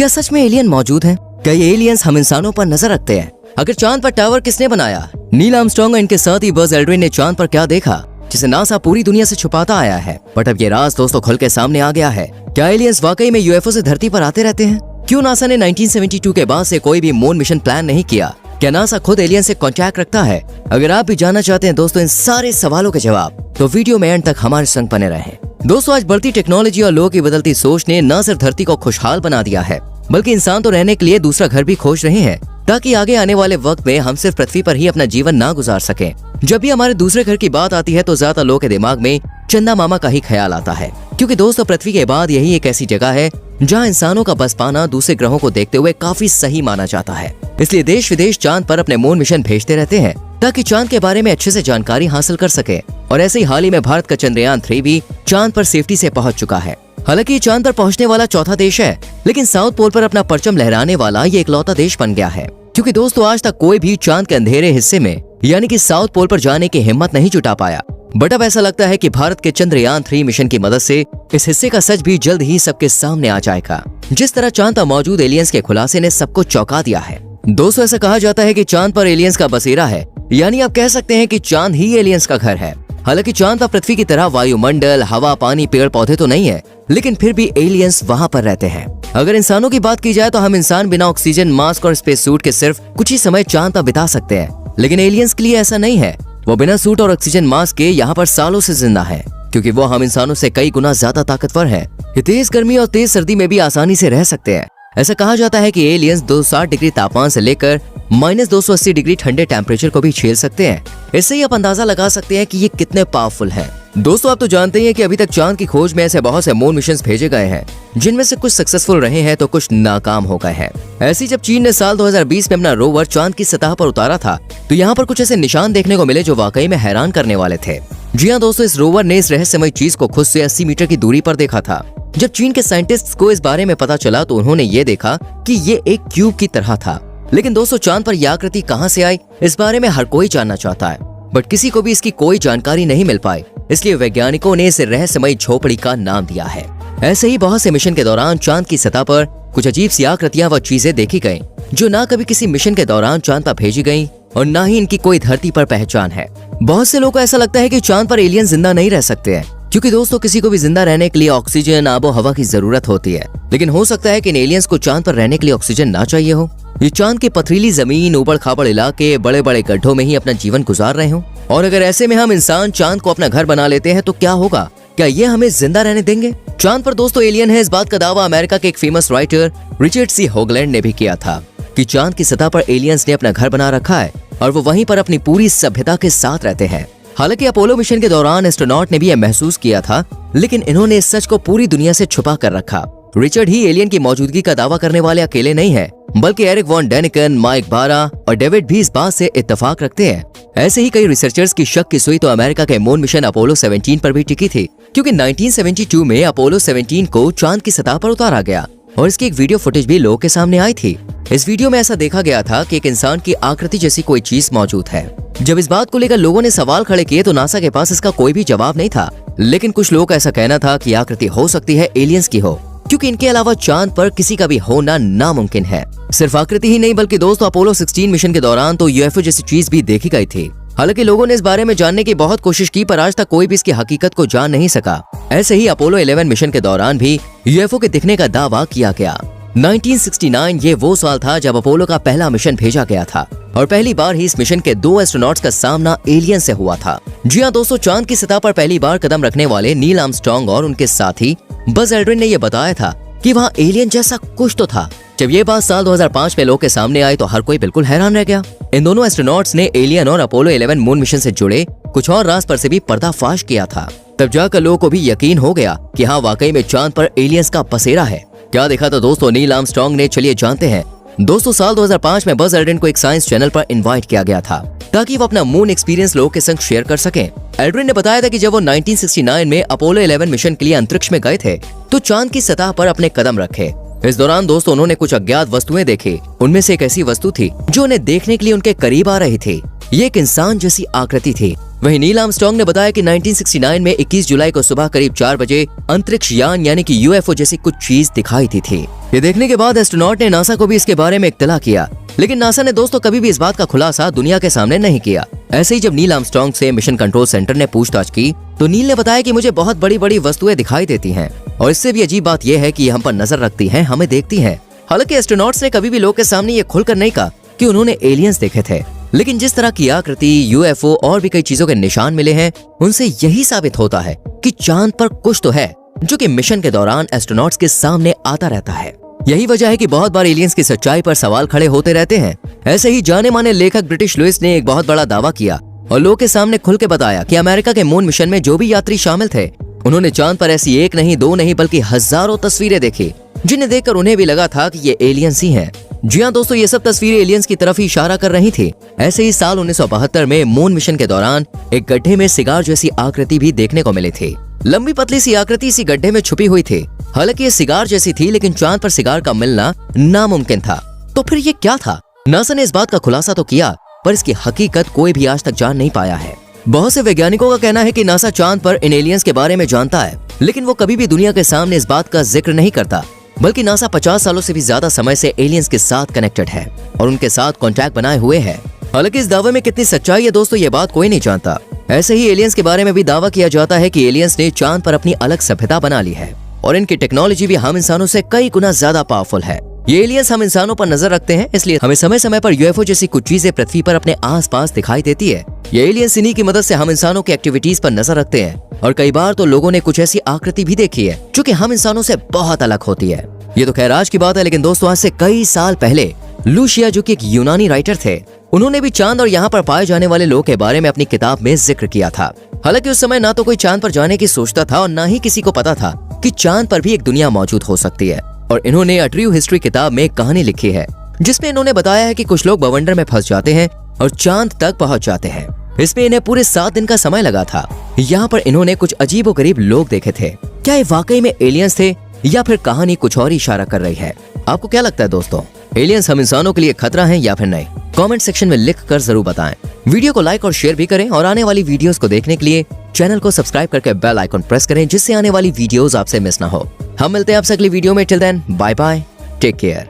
क्या सच में एलियन मौजूद हैं? क्या ये एलियंस हम इंसानों पर नजर रखते हैं? अगर चांद पर टावर किसने बनाया? नील आर्मस्ट्रांग और इनके साथ ही बज एल्ड्रिन ने चांद पर क्या देखा जिसे नासा पूरी दुनिया से छुपाता आया है? बट अब ये राज दोस्तों खुल के सामने आ गया है। क्या एलियंस वाकई में यूएफओ से धरती पर आते रहते हैं? क्यों नासा ने 1972 के बाद से कोई भी मून मिशन प्लान नहीं किया? क्या नासा खुद एलियन से कॉन्टैक्ट रखता है? अगर आप भी जानना चाहते हैं दोस्तों इन सारे सवालों के जवाब, तो वीडियो में एंड तक हमारे संग बने रहें। दोस्तों आज बढ़ती टेक्नोलॉजी और लोगों की बदलती सोच ने न सिर्फ धरती को खुशहाल बना दिया है, बल्कि इंसान तो रहने के लिए दूसरा घर भी खोज रहे हैं, ताकि आगे आने वाले वक्त में हम सिर्फ पृथ्वी पर ही अपना जीवन ना गुजार सकें। जब भी हमारे दूसरे घर की बात आती है तो ज्यादा लोगों के दिमाग में चंदा मामा का ही ख्याल आता है, क्योंकि दोस्तों पृथ्वी के बाद यही एक ऐसी जगह है जहां इंसानों का बस पाना दूसरे ग्रहों को देखते हुए काफी सही माना जाता है। इसलिए देश विदेश चांद पर अपने मून मिशन भेजते रहते हैं ताकि चांद के बारे में अच्छे से जानकारी हासिल कर सके। और ऐसे ही हाल ही में भारत का चंद्रयान 3 भी चांद पर सेफ्टी से पहुंच चुका है। हालांकि चांद पर पहुंचने वाला चौथा देश है, लेकिन साउथ पोल पर अपना परचम लहराने वाला ये इकलौता देश बन गया है। क्योंकि दोस्तों आज तक कोई भी चांद के अंधेरे हिस्से में यानी कि साउथ पोल पर जाने की हिम्मत नहीं जुटा पाया। बट अब ऐसा लगता है कि भारत के चंद्रयान 3 मिशन की मदद से इस हिस्से का सच भी जल्द ही सबके सामने आ जाएगा। जिस तरह चांद पर मौजूद एलियंस के खुलासे ने सबको चौंका दिया है। दोस्तों ऐसा कहा जाता है कि चांद पर एलियंस का बसेरा है, यानी आप कह सकते हैं कि चांद ही एलियंस का घर है। हालांकि चांद पर पृथ्वी की तरह वायुमंडल, हवा, पानी, पेड़ पौधे तो नहीं है, लेकिन फिर भी एलियंस वहाँ पर रहते हैं। अगर इंसानों की बात की जाए तो हम इंसान बिना ऑक्सीजन मास्क और स्पेस सूट के सिर्फ कुछ ही समय चांद पर बिता सकते हैं, लेकिन एलियंस के लिए ऐसा नहीं है। वो बिना सूट और ऑक्सीजन मास्क के यहाँ पर सालों से जिंदा है, क्योंकि वो हम इंसानों से कई गुना ज्यादा ताकतवर है। ये तेज गर्मी और तेज सर्दी में भी आसानी से रह सकते हैं। ऐसा कहा जाता है कि एलियंस 260 डिग्री तापमान से लेकर -280 डिग्री ठंडे टेम्परेचर को भी झेल सकते हैं। इससे ही आप अंदाजा लगा सकते हैं कि ये कितने पावरफुल हैं। दोस्तों आप तो जानते ही हैं कि अभी तक चांद की खोज में ऐसे बहुत से मून मिशंस भेजे गए हैं, जिनमें से कुछ सक्सेसफुल रहे हैं तो कुछ नाकाम हो गए हैं। ऐसी जब चीन ने साल 2020 में अपना रोवर चांद की सतह पर उतारा था, तो यहाँ पर कुछ ऐसे निशान देखने को मिले जो वाकई में हैरान करने वाले थे। जी हाँ दोस्तों, इस रोवर ने इस रहस्यमय चीज को खुद से 80 मीटर की दूरी पर देखा था। जब चीन के साइंटिस्ट्स को इस बारे में पता चला तो उन्होंने ये देखा कि ये एक क्यूब की तरह था। लेकिन दोस्तों चांद पर यह आकृति कहां से आई, इस बारे में हर कोई जानना चाहता है, बट किसी को भी इसकी कोई जानकारी नहीं मिल पाई। इसलिए वैज्ञानिकों ने इसे रहस्यमय झोपड़ी का नाम दिया है। ऐसे ही बहुत से मिशन के दौरान चांद की सतह पर कुछ अजीब सी आकृतियां व चीजें देखी गयी, जो ना कभी किसी मिशन के दौरान चांद पर भेजी गयी और ना ही इनकी कोई धरती पर पहचान है। बहुत से लोगों को ऐसा लगता है कि चांद पर एलियन जिंदा नहीं रह सकते हैं, क्योंकि दोस्तों किसी को भी जिंदा रहने के लिए ऑक्सीजन, आबो हवा की जरूरत होती है। लेकिन हो सकता है कि इन एलियंस को चांद पर रहने के लिए ऑक्सीजन ना चाहिए हो। ये चांद की पथरीली जमीन, ऊबड़ खाबड़ इलाके, बड़े बड़े गड्ढों में ही अपना जीवन गुजार रहे हो। और अगर ऐसे में हम इंसान चांद को अपना घर बना लेते हैं तो क्या होगा? क्या ये हमें जिंदा रहने देंगे? चांद पर दोस्तों एलियन है, इस बात का दावा अमेरिका के एक फेमस राइटर रिचर्ड सी होगलैंड ने भी किया था कि चांद की सतह पर एलियंस ने अपना घर बना रखा है और वो वहीं पर अपनी पूरी सभ्यता के साथ रहते हैं। हालांकि अपोलो मिशन के दौरान एस्ट्रोनॉट ने भी यह महसूस किया था, लेकिन इन्होंने इस सच को पूरी दुनिया से छुपा कर रखा। रिचर्ड ही एलियन की मौजूदगी का दावा करने वाले अकेले नहीं है, बल्कि एरिक वॉन डेनिकन, माइक बारा और डेविड भी इस बात से इत्तेफाक रखते हैं। ऐसे ही कई रिसर्चर्स की शक की सुई तो अमेरिका के मून मिशन अपोलो 17 पर भी टिकी थी, क्योंकि 1972 में अपोलो 17 को चांद की सतह पर उतारा गया और इसकी एक वीडियो फुटेज भी लोगों के सामने आई थी। इस वीडियो में ऐसा देखा गया था कि एक इंसान की आकृति जैसी कोई चीज मौजूद है। जब इस बात को लेकर लोगों ने सवाल खड़े किए तो नासा के पास इसका कोई भी जवाब नहीं था, लेकिन कुछ लोगों का ऐसा कहना था कि आकृति हो सकती है एलियंस की हो, क्योंकि इनके अलावा चांद पर किसी का भी होना नामुमकिन है। सिर्फ आकृति ही नहीं बल्कि दोस्तों अपोलो 16 मिशन के दौरान तो यूएफओ जैसी चीज भी देखी गई थी। हालांकि लोगों ने इस बारे में जानने की बहुत कोशिश की, पर आज तक कोई भी इसकी हकीकत को जान नहीं सका। ऐसे ही अपोलो 11 मिशन के दौरान भी यूएफओ के दिखने का दावा किया गया। 1969 ये वो साल था जब अपोलो का पहला मिशन भेजा गया था और पहली बार ही इस मिशन के 2 एस्ट्रोनॉट्स का सामना एलियन से हुआ था। जी हाँ दोस्तों, चांद की सतह पर पहली बार कदम रखने वाले नील आर्मस्ट्रांग और उनके साथी बज एल्ड्रिन ने यह बताया था कि वहाँ एलियन जैसा कुछ तो था। जब ये बात साल 2005 में लोगों के सामने आई तो हर कोई बिल्कुल हैरान रह गया। इन दोनों एस्ट्रोनॉट्स ने एलियन और अपोलो 11 मून मिशन से जुड़े कुछ और राज पर से भी पर्दाफाश किया था। तब जाकर लोगों को भी यकीन हो गया कि हाँ वाकई में चांद पर एलियंस का बसेरा है। क्या देखा था दोस्तों नील आर्मस्ट्रांग ने, चलिए जानते हैं। दोस्तों साल 2005 में बज एल्ड्रिन को एक साइंस चैनल पर इनवाइट किया गया था ताकि वो अपना मून एक्सपीरियंस लोगों के संग शेयर कर सकें। एल्ड्रिन ने बताया था कि जब वो 1969 में अपोलो 11 मिशन के लिए अंतरिक्ष में गए थे तो चांद की सतह पर अपने कदम रखे। इस दौरान दोस्तों उन्होंने कुछ अज्ञात वस्तुएं देखी। उनमें से एक ऐसी वस्तु थी जो उन्हें देखने के लिए उनके करीब आ रही थी। ये एक इंसान जैसी आकृति थी। वहीं नील आर्मस्ट्रांग ने बताया कि 1969 में 21 जुलाई को सुबह करीब 4 बजे अंतरिक्ष यान यानी कि यूएफओ जैसी कुछ चीज दिखाई दी थी। ये देखने के बाद एस्ट्रोनॉट ने नासा को भी इसके बारे में इत्तला किया, लेकिन नासा ने दोस्तों कभी भी इस बात का खुलासा दुनिया के सामने नहीं किया। ऐसे ही जब नील आर्मस्ट्रांग से मिशन कंट्रोल सेंटर ने पूछताछ की तो नील ने बताया कि मुझे बहुत बड़ी बड़ी वस्तुएं दिखाई देती हैं और इससे भी अजीब बात यह है कि हम पर नजर रखती हैं, हमें देखती हैं। हालांकि एस्ट्रोनॉट्स ने कभी भी लोग के सामने ये खुलकर नहीं कहा कि उन्होंने एलियंस देखे थे, लेकिन जिस तरह की आकृति, यूएफओ और भी कई चीजों के निशान मिले हैं उनसे यही साबित होता है कि चांद पर कुछ तो है जो कि मिशन के दौरान एस्ट्रोनॉट्स के सामने आता रहता है। यही वजह है कि बहुत बार एलियंस की सच्चाई पर सवाल खड़े होते रहते हैं। ऐसे ही जाने माने लेखक ब्रिटिश लुइस ने एक बहुत बड़ा दावा किया और लोग के सामने खुल के बताया कि अमेरिका के मून मिशन में जो भी यात्री शामिल थे उन्होंने चांद पर ऐसी एक नहीं, दो नहीं बल्कि हजारों तस्वीरें देखी, जिन्हें देखकर उन्हें भी लगा था कि ये एलियंस ही हैं। जी हाँ दोस्तों, ये सब तस्वीरें एलियंस की तरफ ही इशारा कर रही थी। ऐसे ही साल 1972 में मून मिशन के दौरान एक गड्ढे में सिगार जैसी आकृति भी देखने को मिली थी। लंबी पतली सी आकृति इसी गड्ढे में छुपी हुई थी। हालांकि ये सिगार जैसी थी, लेकिन चांद पर सिगार का मिलना नामुमकिन था। तो फिर ये क्या था? नासा ने इस बात का खुलासा तो किया, पर इसकी हकीकत कोई भी आज तक जान नहीं पाया है। बहुत से वैज्ञानिकों का कहना है कि नासा चांद पर इन एलियंस के बारे में जानता है, लेकिन वो कभी भी दुनिया के सामने इस बात का जिक्र नहीं करता। बल्कि नासा 50 सालों से भी ज्यादा समय से एलियंस के साथ कनेक्टेड है और उनके साथ कॉन्टैक्ट बनाए हुए है। हालांकि इस दावे में कितनी सच्चाई है दोस्तों, ये बात कोई नहीं जानता। ऐसे ही एलियंस के बारे में भी दावा किया जाता है कि एलियंस ने चांद पर अपनी अलग सभ्यता बना ली है और इनकी टेक्नोलॉजी भी हम इंसानों से कई गुना ज्यादा पावरफुल है। ये एलियंस हम इंसानों पर नजर रखते हैं, इसलिए हमें समय समय पर यूएफओ जैसी कुछ चीजें पृथ्वी पर अपने आसपास दिखाई देती है। ये एलियंस इन्हीं की मदद से हम इंसानों की एक्टिविटीज पर नजर रखते हैं और कई बार तो लोगों ने कुछ ऐसी आकृति भी देखी है जो कि हम इंसानों से बहुत अलग होती है। ये तो खैर आज की बात है, लेकिन दोस्तों आज से कई साल पहले लूशिया, जो कि एक यूनानी राइटर थे, उन्होंने भी चांद और यहाँ पर पाए जाने वाले लोगों के बारे में अपनी किताब में जिक्र किया था। हालांकि उस समय ना तो कोई चांद पर जाने की सोचता था और ना ही किसी को पता था कि चांद पर भी एक दुनिया मौजूद हो सकती है। और इन्होंने अ ट्रू हिस्ट्री किताब में एक कहानी लिखी है जिसमें इन्होंने बताया है कि कुछ लोग बवंडर में फंस जाते हैं और चांद तक पहुंच जाते हैं। इसमें इन्हें पूरे 7 दिन का समय लगा था। यहाँ पर इन्होंने कुछ अजीबोगरीब लोग देखे थे। क्या ये वाकई में एलियंस थे या फिर कहानी कुछ और इशारा कर रही है? आपको क्या लगता है दोस्तों, एलियंस हम इंसानों के लिए खतरा हैं या फिर नहीं? कमेंट सेक्शन में लिख कर जरूर बताएं। वीडियो को लाइक और शेयर भी करें और आने वाली वीडियोस को देखने के लिए चैनल को सब्सक्राइब करके बेल आइकन प्रेस करें, जिससे आने वाली वीडियोस आपसे मिस ना हो। हम मिलते हैं आपसे अगली वीडियो में। Till then bye bye, take care.